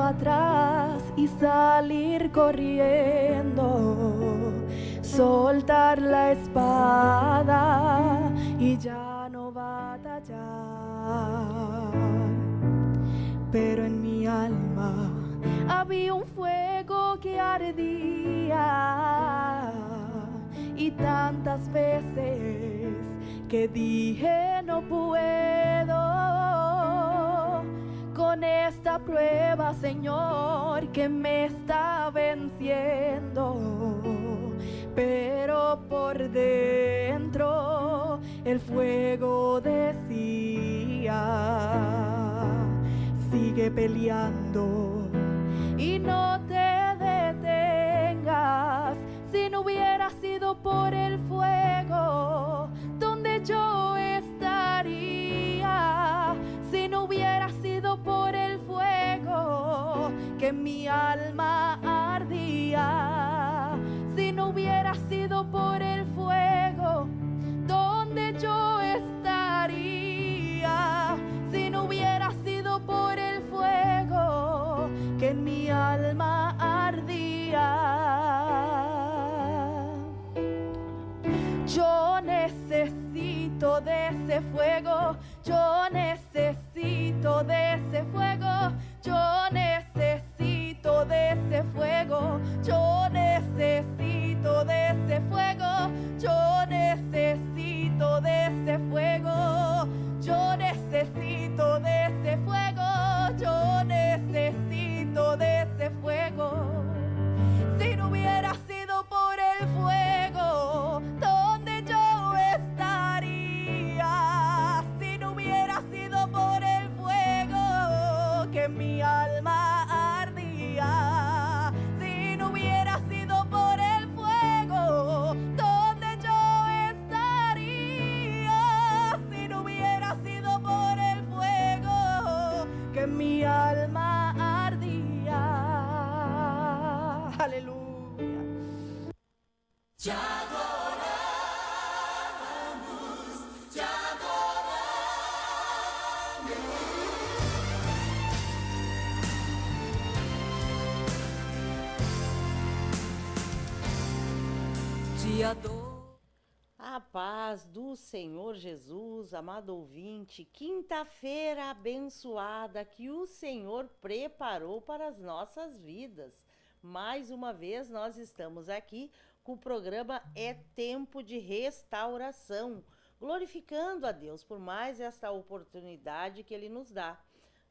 atrás y salir corriendo, soltar la espada y ya no batallar. Pero en mi alma había un fuego que ardía, y tantas veces que dije no puedo con esta prueba, Señor, que me está venciendo. Pero por dentro el fuego decía: sigue peleando y no te detengas. Si no hubiera sido por el fuego, ¿dónde yo estaría? Si no hubiera sido por el fuego que mi alma ardía, si no hubiera sido por el fuego, ¿dónde yo estaría? Si no hubiera sido por el fuego que en mi alma ardía. Yo necesito de ese fuego, yo necesito de ese fuego, yo necesito de ese fuego, yo necesito de ese fuego, yo necesito de ese fuego, yo necesito de ese fuego, yo necesito de ese fuego. Si no hubiera sido por el fuego, ¿dónde yo estaría? Si no hubiera sido por el fuego que mi alma ardía, si no hubiera sido por el fuego, ¿dónde yo estaría? Si no hubiera sido por el fuego que mi alma ardía. Aleluya. Te adoramos, te adoramos. Te adoro. A paz do Senhor Jesus, amado ouvinte, quinta-feira abençoada que o Senhor preparou para as nossas vidas. Mais uma vez nós estamos aqui com o programa É Tempo de Restauração, glorificando a Deus por mais esta oportunidade que Ele nos dá.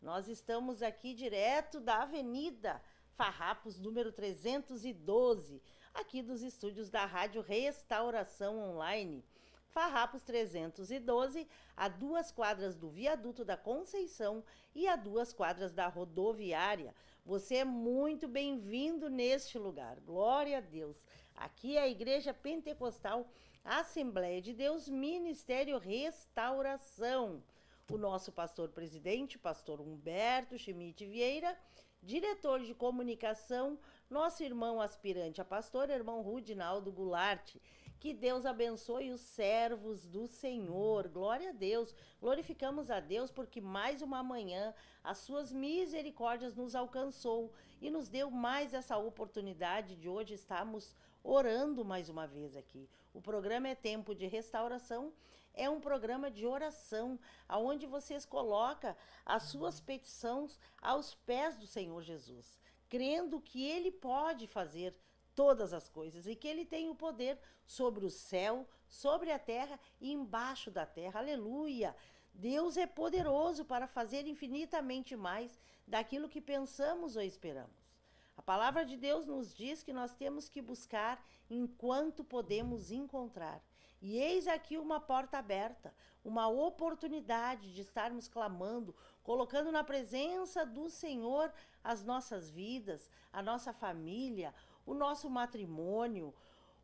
Nós estamos aqui direto da Avenida Farrapos, número 312, aqui dos estúdios da Rádio Restauração Online. Farrapos 312, a 2 quadras do Viaduto da Conceição e a 2 quadras da rodoviária. Você é muito bem-vindo neste lugar. Glória a Deus. Aqui é a Igreja Pentecostal Assembleia de Deus, Ministério Restauração. O nosso pastor-presidente, pastor Humberto Schmidt Vieira, diretor de comunicação, nosso irmão aspirante a pastor, irmão Rudinaldo Goulart. Que Deus abençoe os servos do Senhor. Glória a Deus. Glorificamos a Deus porque mais uma manhã as suas misericórdias nos alcançou e nos deu mais essa oportunidade de hoje estarmos orando mais uma vez aqui. O programa É Tempo de Restauração. É um programa de oração, onde vocês colocam as suas petições aos pés do Senhor Jesus, crendo que Ele pode fazer todas as coisas e que Ele tem o poder sobre o céu, sobre a terra e embaixo da terra. Aleluia! Deus é poderoso para fazer infinitamente mais daquilo que pensamos ou esperamos. A palavra de Deus nos diz que nós temos que buscar enquanto podemos encontrar. E eis aqui uma porta aberta, uma oportunidade de estarmos clamando, colocando na presença do Senhor as nossas vidas, a nossa família, o nosso matrimônio,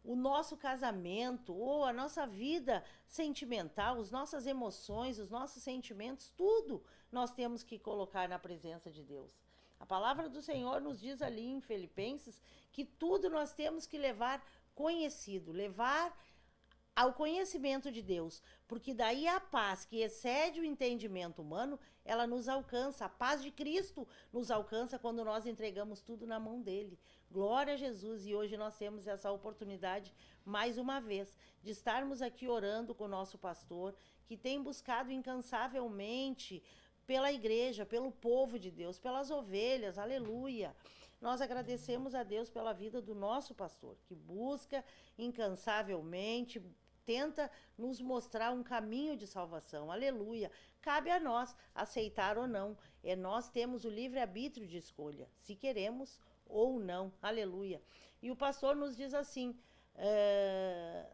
o nosso casamento ou a nossa vida sentimental, as nossas emoções, os nossos sentimentos, tudo nós temos que colocar na presença de Deus. A palavra do Senhor nos diz ali em Filipenses que tudo nós temos que levar conhecido, levar ao conhecimento de Deus, porque daí a paz que excede o entendimento humano, ela nos alcança. A paz de Cristo nos alcança quando nós entregamos tudo na mão dele. Glória a Jesus. E hoje nós temos essa oportunidade, mais uma vez, de estarmos aqui orando com o nosso pastor, que tem buscado incansavelmente pela igreja, pelo povo de Deus, pelas ovelhas, aleluia. Nós agradecemos a Deus pela vida do nosso pastor, que busca incansavelmente, tenta nos mostrar um caminho de salvação, aleluia. Cabe a nós aceitar ou não, nós temos o livre-arbítrio de escolha, se queremos ou não, aleluia. E o pastor nos diz assim,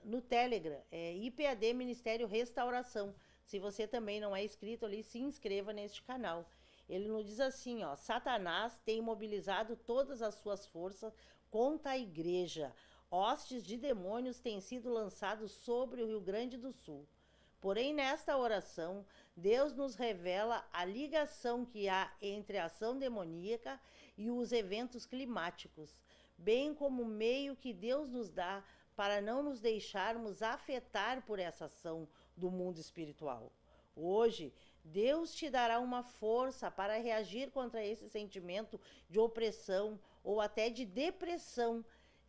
no Telegram, IPAD Ministério Restauração. Se você também não é inscrito ali, se inscreva neste canal. Ele nos diz assim, ó, Satanás tem mobilizado todas as suas forças contra a igreja. Hostes de demônios têm sido lançados sobre o Rio Grande do Sul. Porém, nesta oração, Deus nos revela a ligação que há entre a ação demoníaca e os eventos climáticos, bem como o meio que Deus nos dá para não nos deixarmos afetar por essa ação do mundo espiritual. Hoje, Deus te dará uma força para reagir contra esse sentimento de opressão ou até de depressão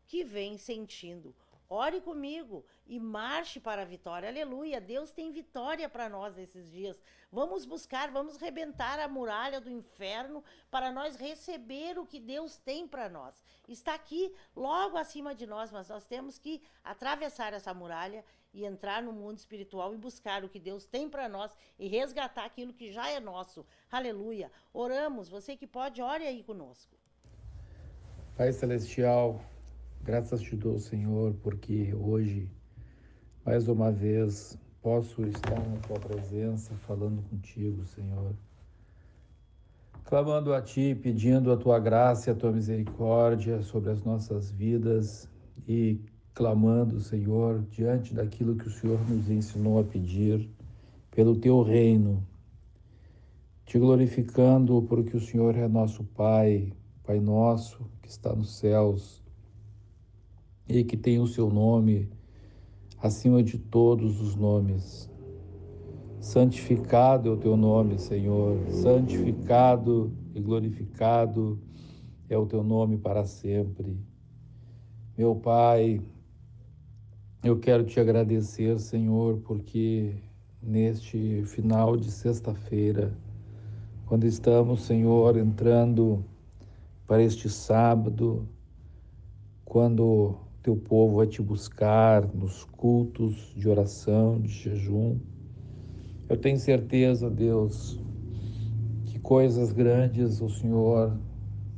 que vem sentindo. Ore comigo e marche para a vitória. Aleluia! Deus tem vitória para nós nesses dias. Vamos buscar, vamos rebentar a muralha do inferno para nós receber o que Deus tem para nós. Está aqui logo acima de nós, mas nós temos que atravessar essa muralha e entrar no mundo espiritual e buscar o que Deus tem para nós e resgatar aquilo que já é nosso. Aleluia! Oramos, você que pode, ore aí conosco. Pai Celestial, graças te dou, Senhor, porque hoje, mais uma vez, posso estar na Tua presença, falando contigo, Senhor. Clamando a Ti, pedindo a Tua graça e a Tua misericórdia sobre as nossas vidas e clamando, Senhor, diante daquilo que o Senhor nos ensinou a pedir, pelo Teu reino, Te glorificando porque o Senhor é nosso Pai, Pai nosso que está nos céus, e que tem o seu nome acima de todos os nomes. Santificado é o teu nome, Senhor. Santificado e glorificado é o teu nome para sempre. Meu Pai, eu quero te agradecer, Senhor, porque neste final de sexta-feira, quando estamos, Senhor, entrando para este sábado, quando teu povo vai te buscar nos cultos de oração, de jejum. Eu tenho certeza, Deus, que coisas grandes o Senhor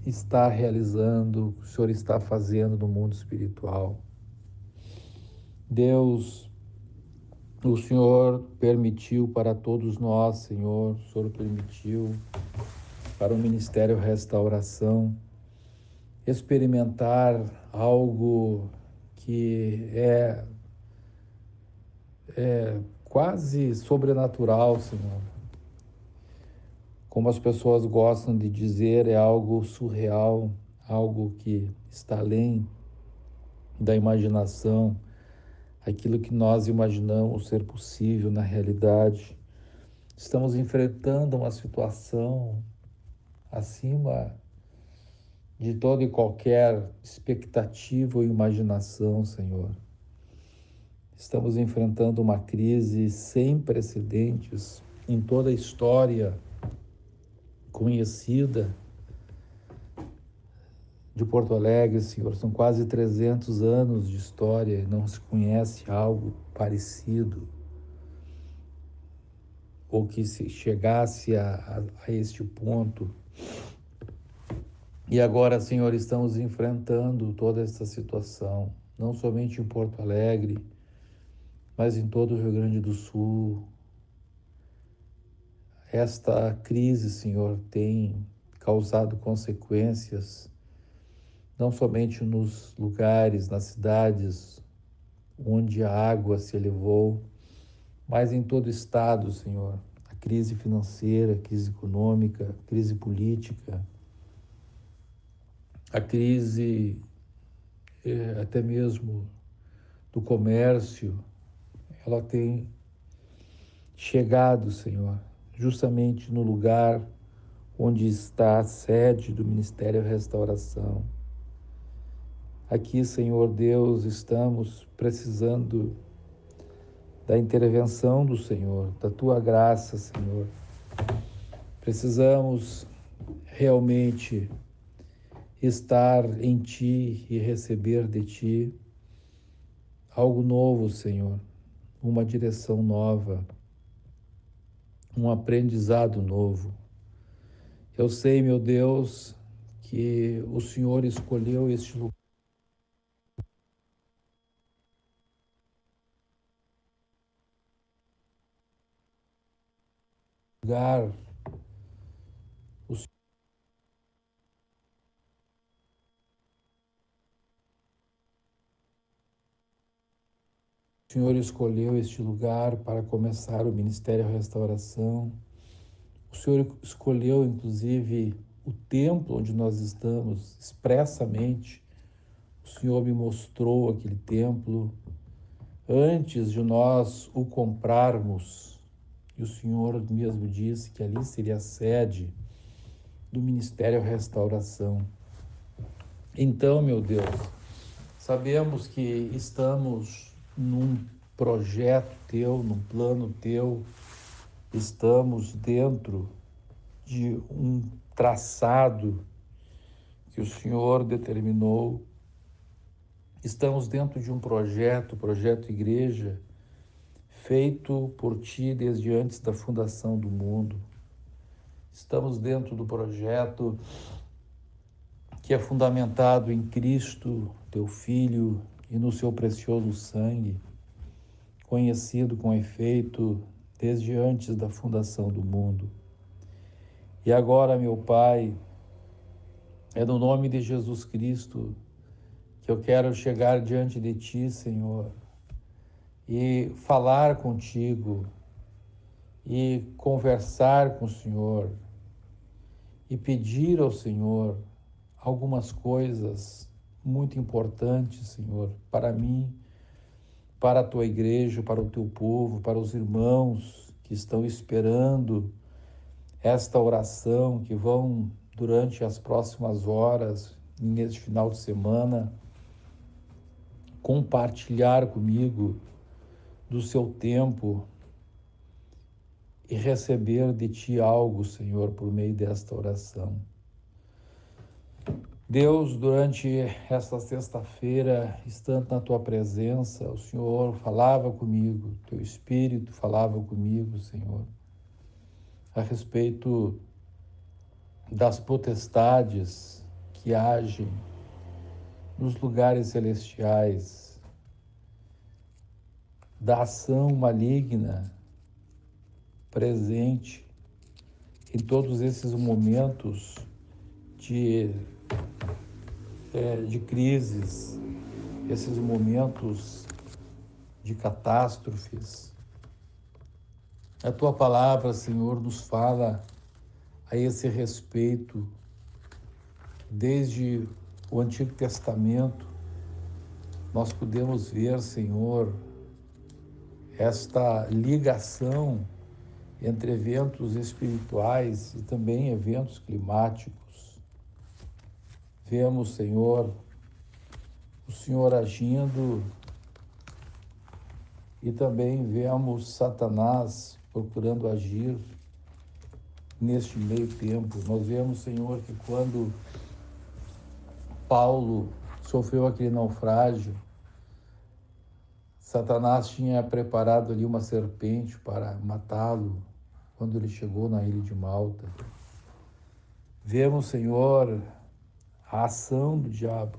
está realizando, o Senhor está fazendo no mundo espiritual. Deus, o Senhor permitiu para todos nós, Senhor, o Senhor permitiu para o Ministério Restauração experimentar algo que é quase sobrenatural, Senhor. Como as pessoas gostam de dizer, é algo surreal, algo que está além da imaginação, aquilo que nós imaginamos ser possível na realidade. Estamos enfrentando uma situação acima de toda e qualquer expectativa ou imaginação, Senhor. Estamos enfrentando uma crise sem precedentes em toda a história conhecida de Porto Alegre, Senhor. São quase 300 anos de história e não se conhece algo parecido ou que se chegasse a este ponto. E agora, Senhor, estamos enfrentando toda essa situação, não somente em Porto Alegre, mas em todo o Rio Grande do Sul. Esta crise, Senhor, tem causado consequências, não somente nos lugares, nas cidades onde a água se elevou, mas em todo o estado, Senhor. A crise financeira, a crise econômica, a crise política, a crise até mesmo do comércio, ela tem chegado, Senhor, justamente no lugar onde está a sede do Ministério Restauração. Aqui, Senhor Deus, estamos precisando da intervenção do Senhor, da Tua graça, Senhor. Precisamos realmente estar em Ti e receber de Ti algo novo, Senhor, uma direção nova, um aprendizado novo. Eu sei, meu Deus, que o Senhor escolheu este lugar. O Senhor escolheu este lugar para começar o Ministério Restauração. O Senhor escolheu, inclusive, o templo onde nós estamos, expressamente. O Senhor me mostrou aquele templo antes de nós o comprarmos. E o Senhor mesmo disse que ali seria a sede do Ministério Restauração. Então, meu Deus, sabemos que estamos num projeto Teu, num plano Teu, estamos dentro de um traçado que o Senhor determinou, estamos dentro de um projeto Igreja, feito por Ti desde antes da fundação do mundo. Estamos dentro do projeto que é fundamentado em Cristo, Teu Filho, e no Seu precioso sangue, conhecido com efeito desde antes da fundação do mundo. E agora, meu Pai, é no nome de Jesus Cristo que eu quero chegar diante de Ti, Senhor, e falar contigo, e conversar com o Senhor, e pedir ao Senhor algumas coisas muito importantes, Senhor, para mim, para a Tua igreja, para o Teu povo, para os irmãos que estão esperando esta oração, que vão, durante as próximas horas, neste final de semana, compartilhar comigo do seu tempo e receber de Ti algo, Senhor, por meio desta oração. Deus, durante esta sexta-feira, estando na Tua presença, o Senhor falava comigo, Teu Espírito falava comigo, Senhor, a respeito das potestades que agem nos lugares celestiais, da ação maligna presente em todos esses momentos de crises, esses momentos de catástrofes. A Tua palavra, Senhor, nos fala a esse respeito desde o Antigo Testamento. Nós podemos ver, Senhor, esta ligação entre eventos espirituais e também eventos climáticos. Vemos, Senhor, o Senhor agindo e também vemos Satanás procurando agir neste meio tempo. Nós vemos, Senhor, que quando Paulo sofreu aquele naufrágio, Satanás tinha preparado ali uma serpente para matá-lo quando ele chegou na ilha de Malta. Vemos, Senhor, a ação do diabo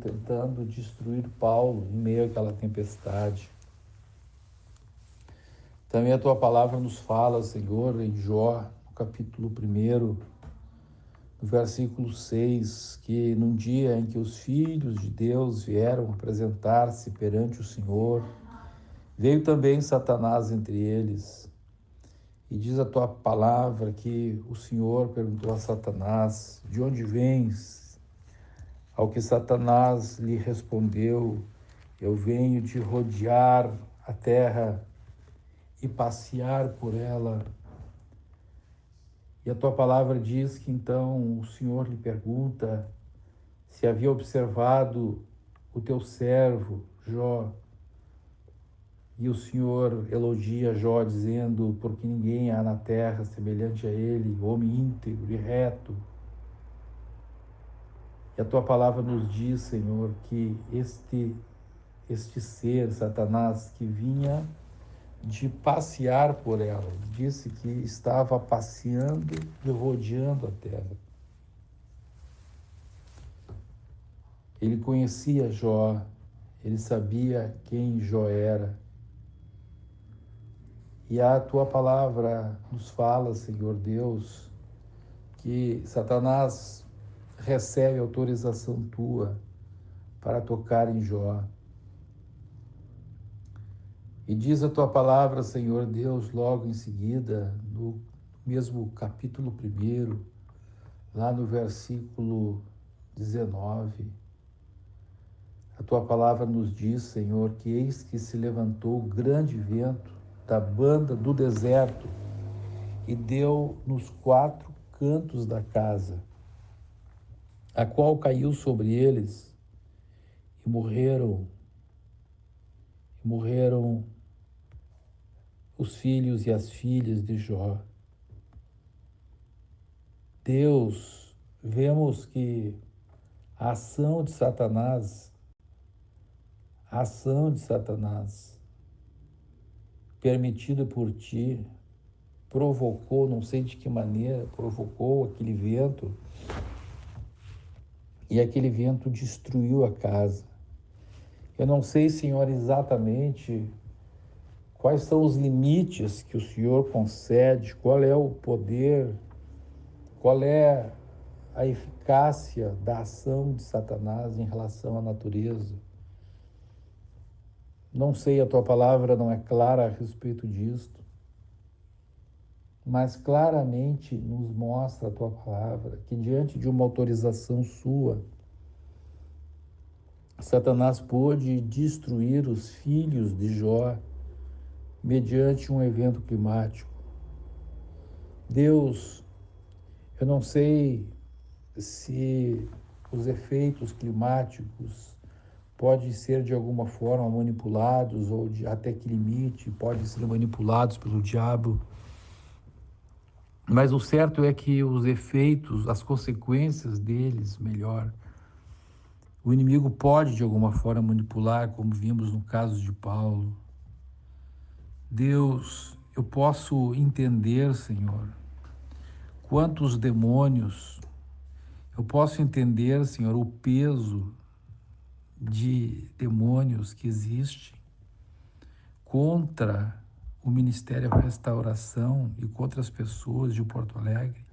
tentando destruir Paulo em meio àquela tempestade. Também a Tua palavra nos fala, Senhor, em Jó, no capítulo 1, no versículo 6, que num dia em que os filhos de Deus vieram apresentar-se perante o Senhor, veio também Satanás entre eles. E diz a Tua palavra que o Senhor perguntou a Satanás: de onde vens? Ao que Satanás lhe respondeu: Eu venho de rodear a terra e passear por ela. E a tua palavra diz que então o Senhor lhe pergunta se havia observado o teu servo Jó. E o Senhor elogia Jó dizendo, porque ninguém há na terra semelhante a ele, homem íntegro e reto. E a tua palavra nos diz, Senhor, que este ser, Satanás, que vinha de passear por ela, disse que estava passeando e rodeando a terra. Ele conhecia Jó, ele sabia quem Jó era. E a tua palavra nos fala, Senhor Deus, que Satanás recebe autorização tua para tocar em Jó. E diz a tua palavra, Senhor Deus, logo em seguida, no mesmo capítulo 1, lá no versículo 19, a tua palavra nos diz, Senhor, que eis que se levantou grande vento da banda do deserto e deu nos 4 cantos da casa, a qual caiu sobre eles e morreram os filhos e as filhas de Jó. Deus, vemos que a ação de Satanás, permitida por ti, provocou, não sei de que maneira, provocou aquele vento, e aquele vento destruiu a casa. Eu não sei, Senhor, exatamente quais são os limites que o Senhor concede, qual é o poder, qual é a eficácia da ação de Satanás em relação à natureza. Não sei, a tua palavra não é clara a respeito disto, mas claramente nos mostra a tua palavra que diante de uma autorização sua, Satanás pôde destruir os filhos de Jó mediante um evento climático. Deus, eu não sei se os efeitos climáticos podem ser de alguma forma manipulados ou até que limite podem ser manipulados pelo diabo, mas o certo é que os efeitos, as consequências deles, melhor, o inimigo pode de alguma forma manipular, como vimos no caso de Paulo. Deus, eu posso entender, Senhor, quantos demônios, eu posso entender, Senhor, o peso de demônios que existe contra o Ministério da Restauração e contra as pessoas de Porto Alegre,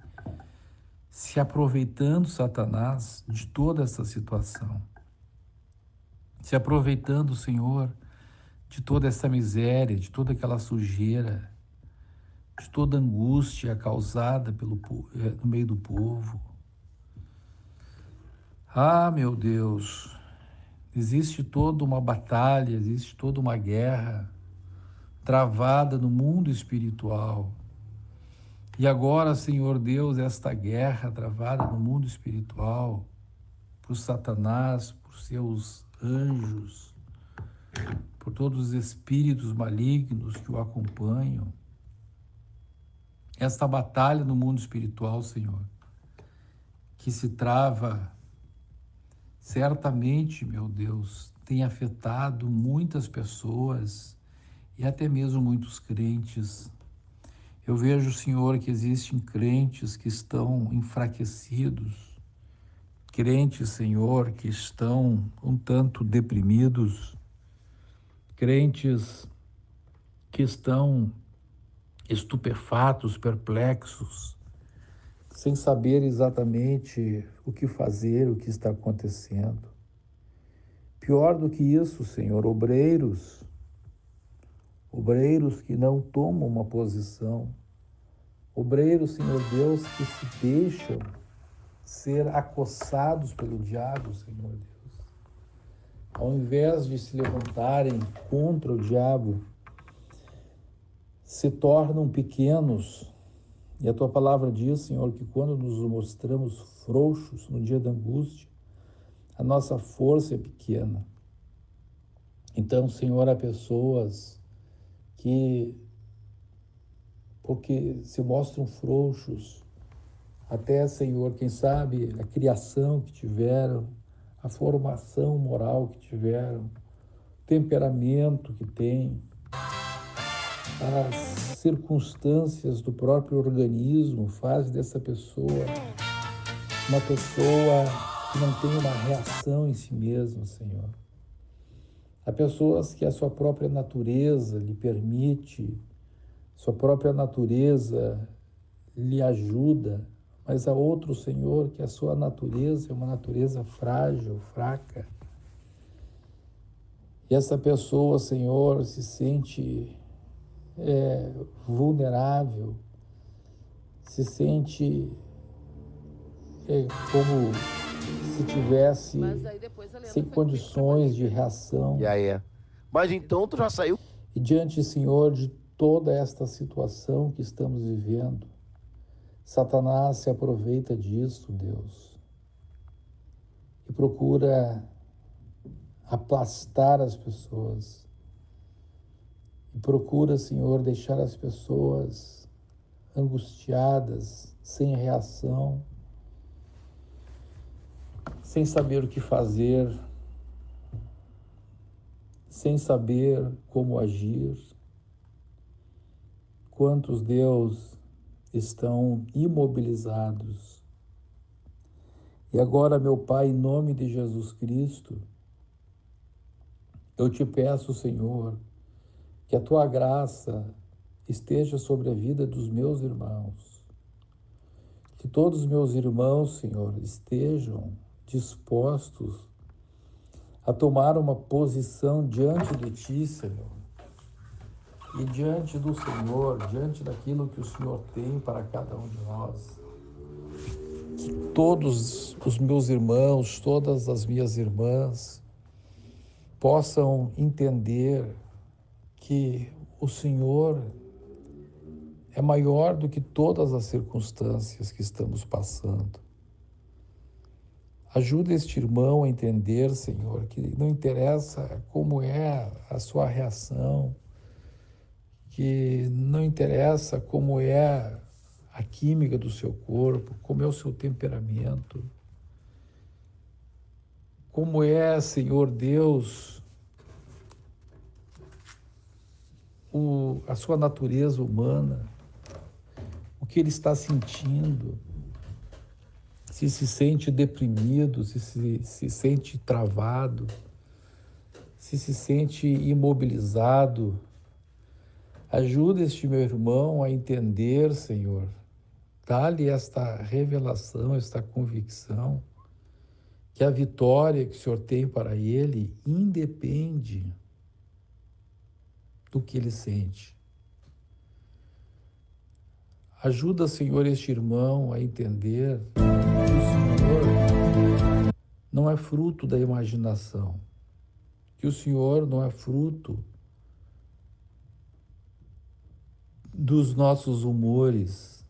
se aproveitando, Satanás, de toda essa situação, se aproveitando, Senhor, de toda essa miséria, de toda aquela sujeira, de toda angústia causada no meio do povo. Ah, meu Deus, existe toda uma batalha, existe toda uma guerra travada no mundo espiritual. E agora, Senhor Deus, esta guerra travada no mundo espiritual, por Satanás, por seus anjos, por todos os espíritos malignos que o acompanham, esta batalha no mundo espiritual, Senhor, que se trava, certamente, meu Deus, tem afetado muitas pessoas e até mesmo muitos crentes. Eu vejo, Senhor, que existem crentes que estão enfraquecidos, crentes, Senhor, que estão um tanto deprimidos, crentes que estão estupefatos, perplexos, sem saber exatamente o que fazer, o que está acontecendo. Pior do que isso, Senhor, obreiros que não tomam uma posição, obreiros, Senhor Deus, que se deixam ser acossados pelo diabo, Senhor Deus. ao invés de se levantarem contra o diabo, se tornam pequenos. E a tua palavra diz, Senhor, que quando nos mostramos frouxos no dia da angústia, a nossa força é pequena. Então, Senhor, há pessoas que, porque se mostram frouxos, até, Senhor, quem sabe a criação que tiveram, a formação moral que tiveram, o temperamento que têm, as circunstâncias do próprio organismo faz dessa pessoa uma pessoa que não tem uma reação em si mesma, Senhor. Há pessoas que a sua própria natureza lhe permite, sua própria natureza lhe ajuda, mas há outro, Senhor, que a sua natureza é uma natureza frágil, fraca. E essa pessoa, Senhor, se sente vulnerável, se sente como se tivesse sem condições de reação. E aí? Mas então tu já saiu? E diante, Senhor, de toda esta situação que estamos vivendo, Satanás se aproveita disso, Deus, e procura aplastar as pessoas. E procura, Senhor, deixar as pessoas angustiadas, sem reação, sem saber o que fazer, sem saber como agir. Quantos, Deus, estão imobilizados. E agora, meu Pai, em nome de Jesus Cristo, eu te peço, Senhor, que a tua graça esteja sobre a vida dos meus irmãos. Que todos os meus irmãos, Senhor, estejam dispostos a tomar uma posição diante de ti, Senhor. E diante do Senhor, diante daquilo que o Senhor tem para cada um de nós. Que todos os meus irmãos, todas as minhas irmãs possam entender que o Senhor é maior do que todas as circunstâncias que estamos passando. Ajuda este irmão a entender, Senhor, que não interessa como é a sua reação, que não interessa como é a química do seu corpo, como é o seu temperamento, como é, Senhor Deus, a sua natureza humana, o que ele está sentindo, se sente deprimido, se sente travado, se sente imobilizado. Ajuda este meu irmão a entender, Senhor. Dá-lhe esta revelação, esta convicção, que a vitória que o Senhor tem para ele independe do que ele sente. Ajuda, Senhor, este irmão a entender que o Senhor não é fruto da imaginação, que o Senhor não é fruto dos nossos humores,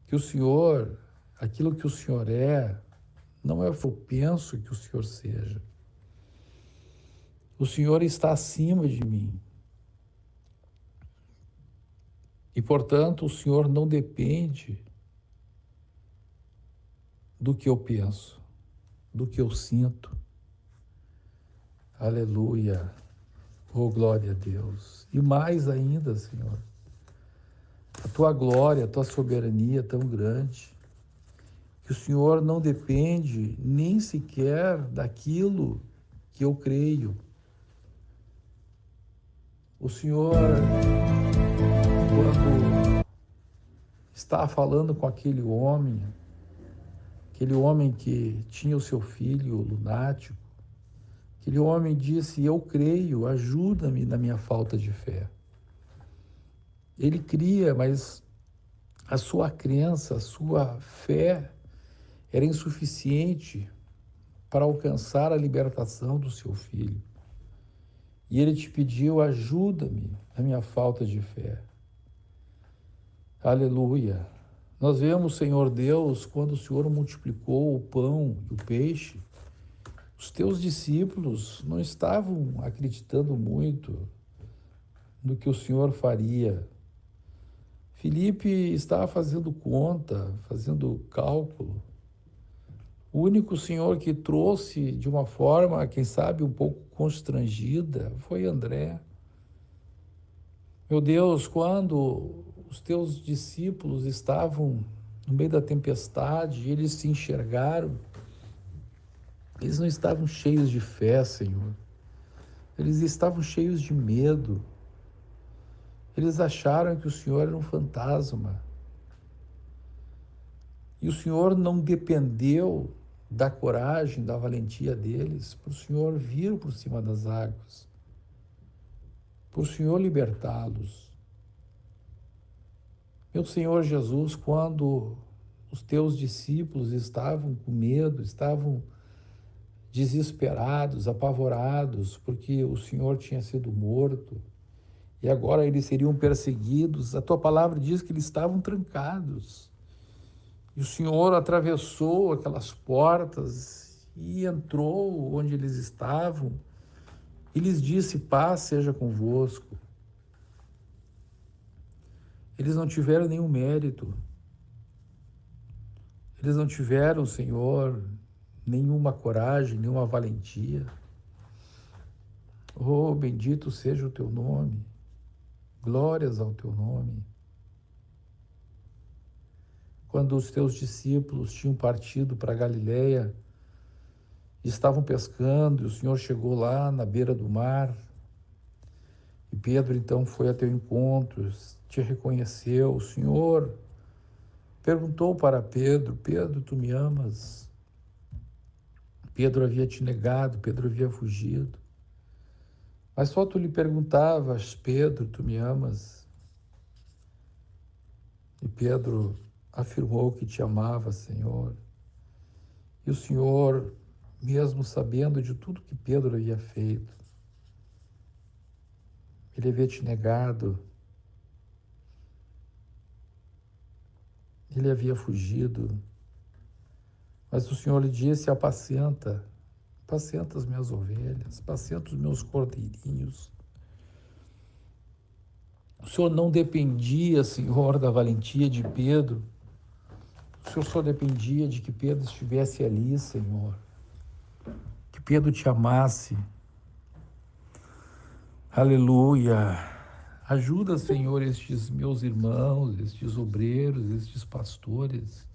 que o Senhor, aquilo que o Senhor não é o que eu penso que o Senhor seja. O Senhor está acima de mim. E, portanto, o Senhor não depende do que eu penso, do que eu sinto. Aleluia. Oh, glória a Deus. E mais ainda, Senhor, a tua glória, a tua soberania tão grande, que o Senhor não depende nem sequer daquilo que eu creio. O Senhor, quando está falando com aquele homem que tinha o seu filho lunático, aquele homem disse: eu creio, ajuda-me na minha falta de fé. Ele cria, mas a sua crença, a sua fé era insuficiente para alcançar a libertação do seu filho. E ele te pediu: ajuda-me na minha falta de fé. Aleluia. Nós vemos, Senhor Deus, quando o Senhor multiplicou o pão e o peixe, os teus discípulos não estavam acreditando muito no que o Senhor faria. Filipe estava fazendo conta, fazendo cálculo. O único Senhor que trouxe de uma forma, quem sabe, um pouco constrangida, foi André. Meu Deus, quando os teus discípulos estavam no meio da tempestade, eles se enxergaram, eles não estavam cheios de fé, Senhor. Eles estavam cheios de medo. Eles acharam que o Senhor era um fantasma. E o Senhor não dependeu da coragem, da valentia deles, para o Senhor vir por cima das águas, para o Senhor libertá-los. Meu Senhor Jesus, quando os teus discípulos estavam com medo, estavam desesperados, apavorados, porque o Senhor tinha sido morto e agora eles seriam perseguidos, a tua palavra diz que eles estavam trancados. E o Senhor atravessou aquelas portas e entrou onde eles estavam e lhes disse: paz seja convosco. Eles não tiveram nenhum mérito. Eles não tiveram, Senhor, nenhuma coragem, nenhuma valentia. Oh, bendito seja o teu nome. Glórias ao teu nome. Quando os teus discípulos tinham partido para Galileia, estavam pescando, e o Senhor chegou lá na beira do mar, e Pedro então foi a teu encontro, te reconheceu. O Senhor perguntou para Pedro: Pedro, tu me amas? Pedro havia te negado, Pedro havia fugido. Mas só tu lhe perguntavas: Pedro, tu me amas? E Pedro afirmou que te amava, Senhor. E o Senhor, mesmo sabendo de tudo que Pedro havia feito, ele havia te negado, ele havia fugido, mas o Senhor lhe disse: apacenta as minhas ovelhas, apacenta os meus cordeirinhos. O Senhor não dependia, Senhor, da valentia de Pedro. O Senhor só dependia de que Pedro estivesse ali, Senhor. Que Pedro te amasse. Aleluia. Ajuda, Senhor, estes meus irmãos, estes obreiros, estes pastores,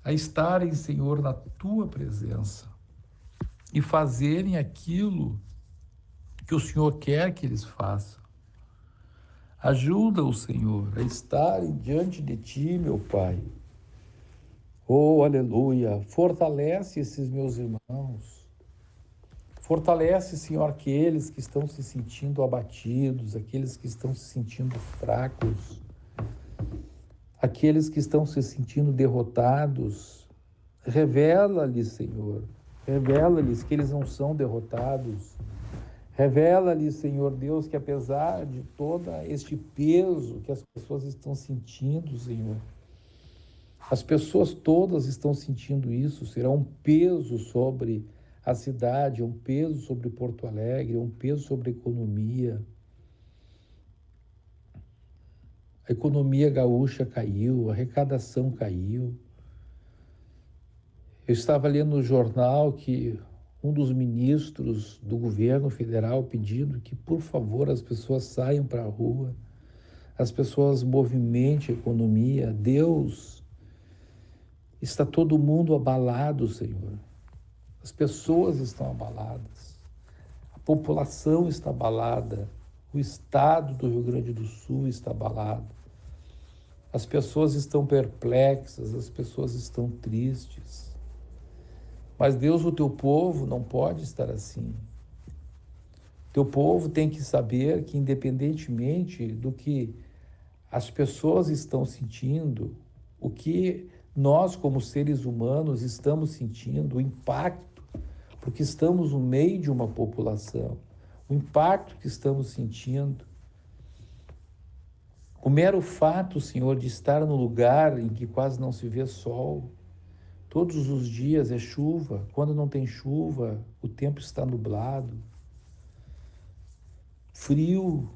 a estarem, Senhor, na tua presença e fazerem aquilo que o Senhor quer que eles façam. Ajuda-os, Senhor, a estarem diante de ti, meu Pai. Oh, aleluia. Fortalece esses meus irmãos. Fortalece, Senhor, aqueles que estão se sentindo abatidos, aqueles que estão se sentindo fracos, aqueles que estão se sentindo derrotados. Revela-lhes, Senhor, revela-lhes que eles não são derrotados. Revela-lhes, Senhor Deus, que apesar de todo este peso que as pessoas estão sentindo, Senhor, as pessoas todas estão sentindo isso, será um peso sobre a cidade, um peso sobre Porto Alegre, um peso sobre a economia. A economia gaúcha caiu, a arrecadação caiu. Eu estava lendo no jornal que um dos ministros do governo federal pedindo que, por favor, as pessoas saiam para a rua, as pessoas movimentem a economia. Deus, está todo mundo abalado, Senhor. As pessoas estão abaladas, a população está abalada, o estado do Rio Grande do Sul está abalado. As pessoas estão perplexas, as pessoas estão tristes. Mas Deus, o teu povo não pode estar assim. Teu povo tem que saber que, independentemente do que as pessoas estão sentindo, o que nós, como seres humanos, estamos sentindo o impacto, porque estamos no meio de uma população, o impacto que estamos sentindo. O mero fato, Senhor, de estar no lugar em que quase não se vê sol, todos os dias é chuva, quando não tem chuva, o tempo está nublado, frio,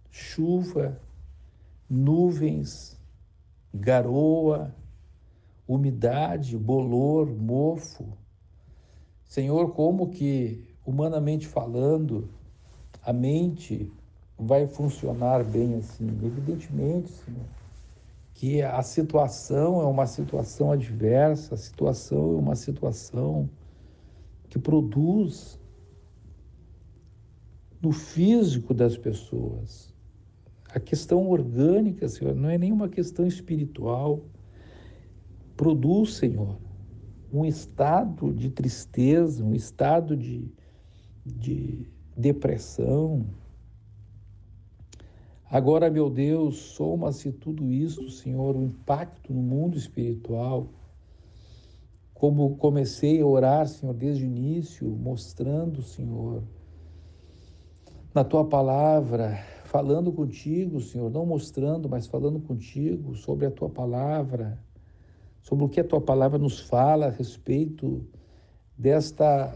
chuva, nuvens, garoa, umidade, bolor, mofo. Senhor, como que, humanamente falando, a mente vai funcionar bem assim? Evidentemente, Senhor, que a situação é uma situação adversa, a situação é uma situação que produz no físico das pessoas. A questão orgânica, Senhor, não é nenhuma questão espiritual. Produz, Senhor, um estado de tristeza, um estado de depressão. Agora, meu Deus, soma-se tudo isso, Senhor, o impacto no mundo espiritual. Como comecei a orar, Senhor, desde o início, mostrando, Senhor, na Tua palavra, falando contigo, Senhor, não mostrando, mas falando contigo sobre a Tua palavra, sobre o que a Tua palavra nos fala a respeito desta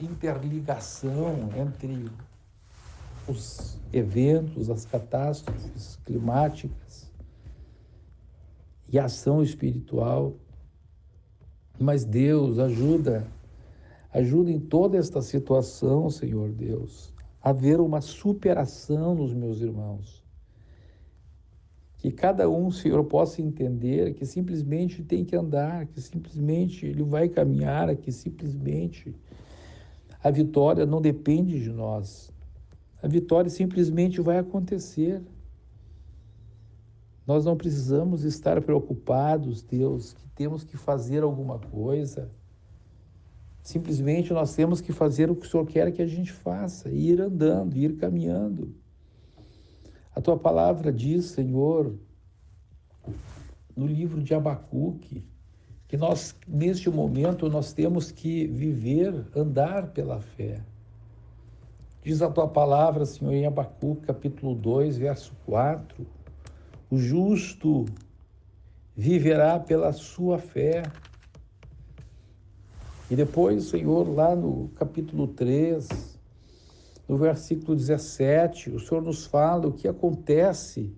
interligação entre os eventos, as catástrofes climáticas e a ação espiritual. Mas Deus, ajuda em toda esta situação, Senhor Deus, a haver uma superação nos meus irmãos. Que cada um, Senhor, possa entender que simplesmente tem que andar, que simplesmente ele vai caminhar, que simplesmente a vitória não depende de nós. A vitória simplesmente vai acontecer. Nós não precisamos estar preocupados, Deus, que temos que fazer alguma coisa. Simplesmente nós temos que fazer o que o Senhor quer que a gente faça, ir andando, ir caminhando. A Tua palavra diz, Senhor, no livro de Abacuque, que nós, neste momento, nós temos que viver, andar pela fé. Diz a Tua palavra, Senhor, em Abacuque, capítulo 2, verso 4, o justo viverá pela sua fé. E depois, Senhor, lá no capítulo 3, no versículo 17, o Senhor nos fala o que acontece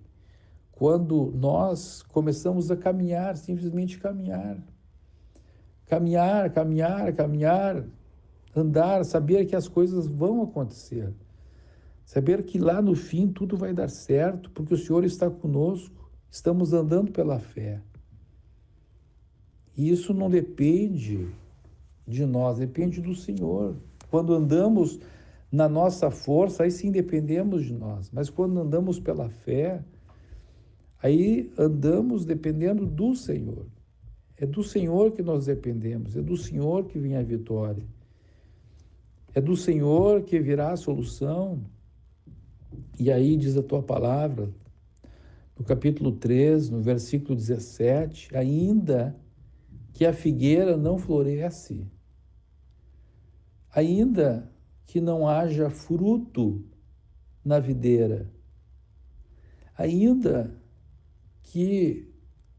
quando nós começamos a caminhar, simplesmente caminhar. Caminhar, caminhar, caminhar, andar, saber que as coisas vão acontecer. Saber que lá no fim tudo vai dar certo, porque o Senhor está conosco, estamos andando pela fé. E isso não depende de nós, depende do Senhor. Quando andamos na nossa força, aí sim dependemos de nós. Mas quando andamos pela fé, aí andamos dependendo do Senhor. É do Senhor que nós dependemos, é do Senhor que vem a vitória. É do Senhor que virá a solução. E aí diz a Tua palavra, no capítulo 3, no versículo 17, ainda que a figueira não floresce, ainda que não haja fruto na videira, ainda que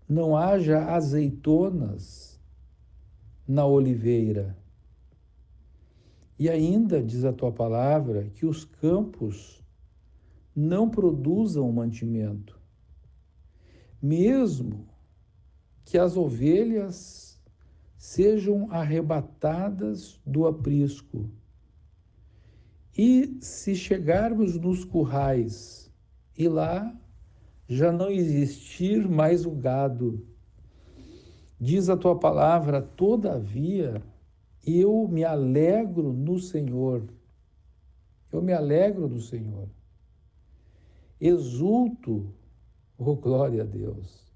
não haja azeitonas na oliveira, e ainda, diz a Tua palavra, que os campos não produzam mantimento, mesmo que as ovelhas sejam arrebatadas do aprisco. E se chegarmos nos currais e lá já não existir mais o gado, diz a Tua palavra, todavia, eu me alegro no Senhor. Eu me alegro no Senhor. Exulto, oh glória a Deus,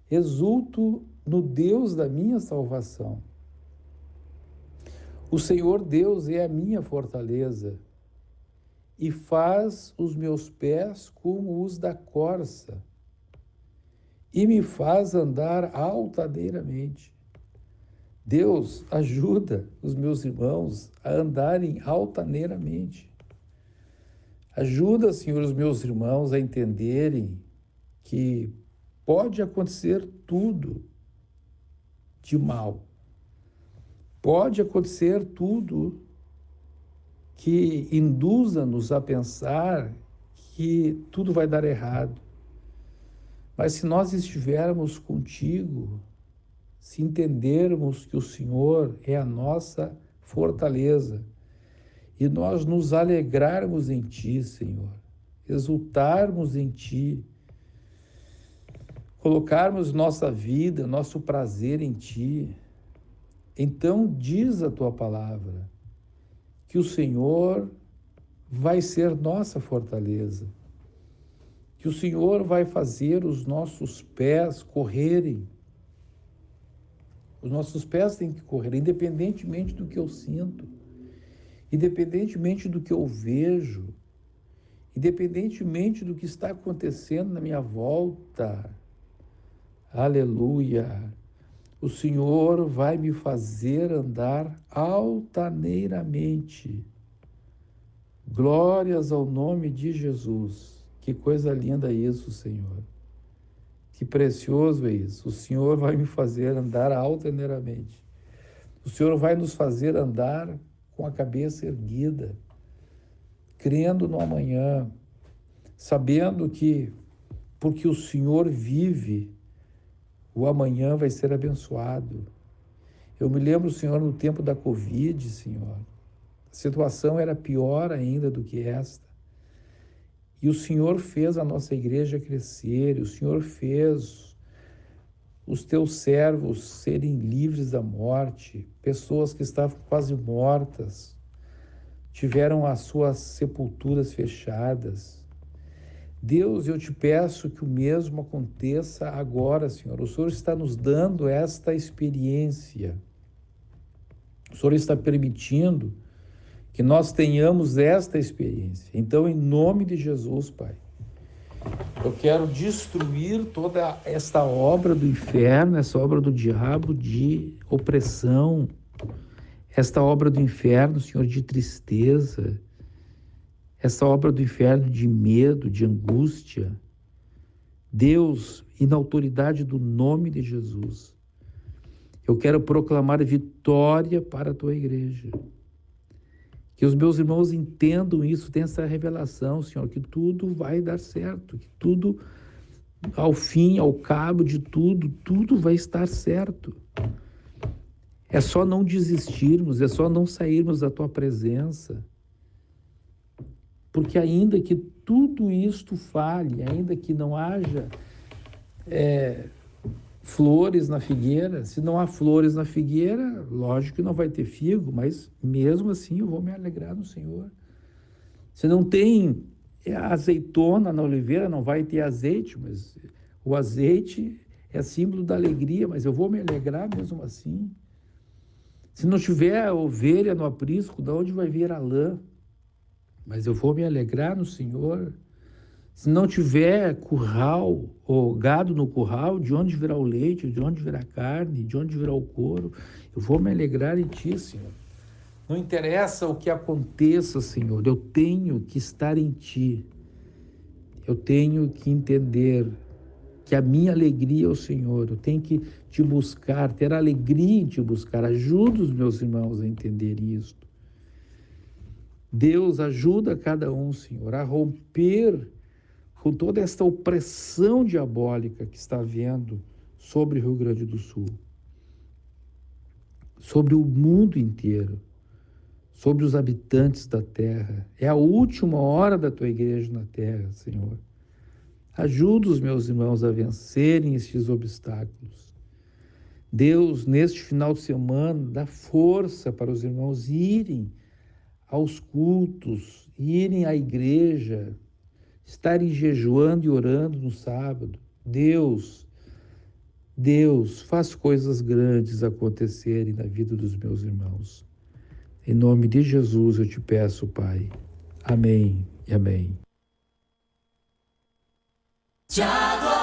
exulto no Deus da minha salvação. O Senhor Deus é a minha fortaleza e faz os meus pés como os da corça e me faz andar altaneiramente. Deus, ajuda os meus irmãos a andarem altaneiramente. Ajuda, Senhor, os meus irmãos a entenderem que pode acontecer tudo de mal. Pode acontecer tudo que induza-nos a pensar que tudo vai dar errado. Mas se nós estivermos contigo, se entendermos que o Senhor é a nossa fortaleza e nós nos alegrarmos em Ti, Senhor, exultarmos em Ti, colocarmos nossa vida, nosso prazer em Ti, então diz a Tua palavra que o Senhor vai ser nossa fortaleza, que o Senhor vai fazer os nossos pés correrem. Os nossos pés têm que correr, independentemente do que eu sinto, independentemente do que eu vejo, independentemente do que está acontecendo na minha volta. Aleluia! O Senhor vai me fazer andar altaneiramente. Glórias ao nome de Jesus. Que coisa linda isso, Senhor. Que precioso é isso. O Senhor vai me fazer andar altaneiramente. O Senhor vai nos fazer andar com a cabeça erguida, crendo no amanhã, sabendo que, porque o Senhor vive, o amanhã vai ser abençoado. Eu me lembro, Senhor, no tempo da Covid, Senhor, a situação era pior ainda do que esta. E o Senhor fez a nossa igreja crescer, e o Senhor fez os teus servos serem livres da morte, pessoas que estavam quase mortas, tiveram as suas sepulturas fechadas. Deus, eu te peço que o mesmo aconteça agora, Senhor. O Senhor está nos dando esta experiência. O Senhor está permitindo que nós tenhamos esta experiência. Então, em nome de Jesus, Pai, eu quero destruir toda esta obra do inferno, essa obra do diabo de opressão, esta obra do inferno, Senhor, de tristeza, essa obra do inferno de medo, de angústia. Deus, e na autoridade do nome de Jesus, eu quero proclamar vitória para a tua igreja. Que os meus irmãos entendam isso, tenham essa revelação, Senhor, que tudo vai dar certo, que tudo, ao fim, ao cabo de tudo, tudo vai estar certo. É só não desistirmos, é só não sairmos da tua presença. Porque ainda que tudo isto falhe, ainda que não haja flores na figueira, se não há flores na figueira, lógico que não vai ter figo, mas mesmo assim eu vou me alegrar no Senhor. Se não tem azeitona na oliveira, não vai ter azeite, mas o azeite é símbolo da alegria, mas eu vou me alegrar mesmo assim. Se não tiver ovelha no aprisco, de onde vai vir a lã? Mas eu vou me alegrar no Senhor. Se não tiver curral ou gado no curral, de onde virá o leite, de onde virá a carne, de onde virá o couro, eu vou me alegrar em Ti, Senhor. Não interessa o que aconteça, Senhor, eu tenho que estar em Ti. Eu tenho que entender que a minha alegria é o Senhor. Eu tenho que Te buscar, ter alegria em Te buscar. Ajuda os meus irmãos a entenderem isso. Deus, ajuda cada um, Senhor, a romper com toda esta opressão diabólica que está havendo sobre o Rio Grande do Sul, sobre o mundo inteiro, sobre os habitantes da terra. É a última hora da tua igreja na terra, Senhor. Ajuda os meus irmãos a vencerem estes obstáculos. Deus, neste final de semana, dá força para os irmãos irem aos cultos, irem à igreja, estarem jejuando e orando no sábado. Deus, faz coisas grandes acontecerem na vida dos meus irmãos. Em nome de Jesus eu te peço, Pai. Amém e amém. Tiago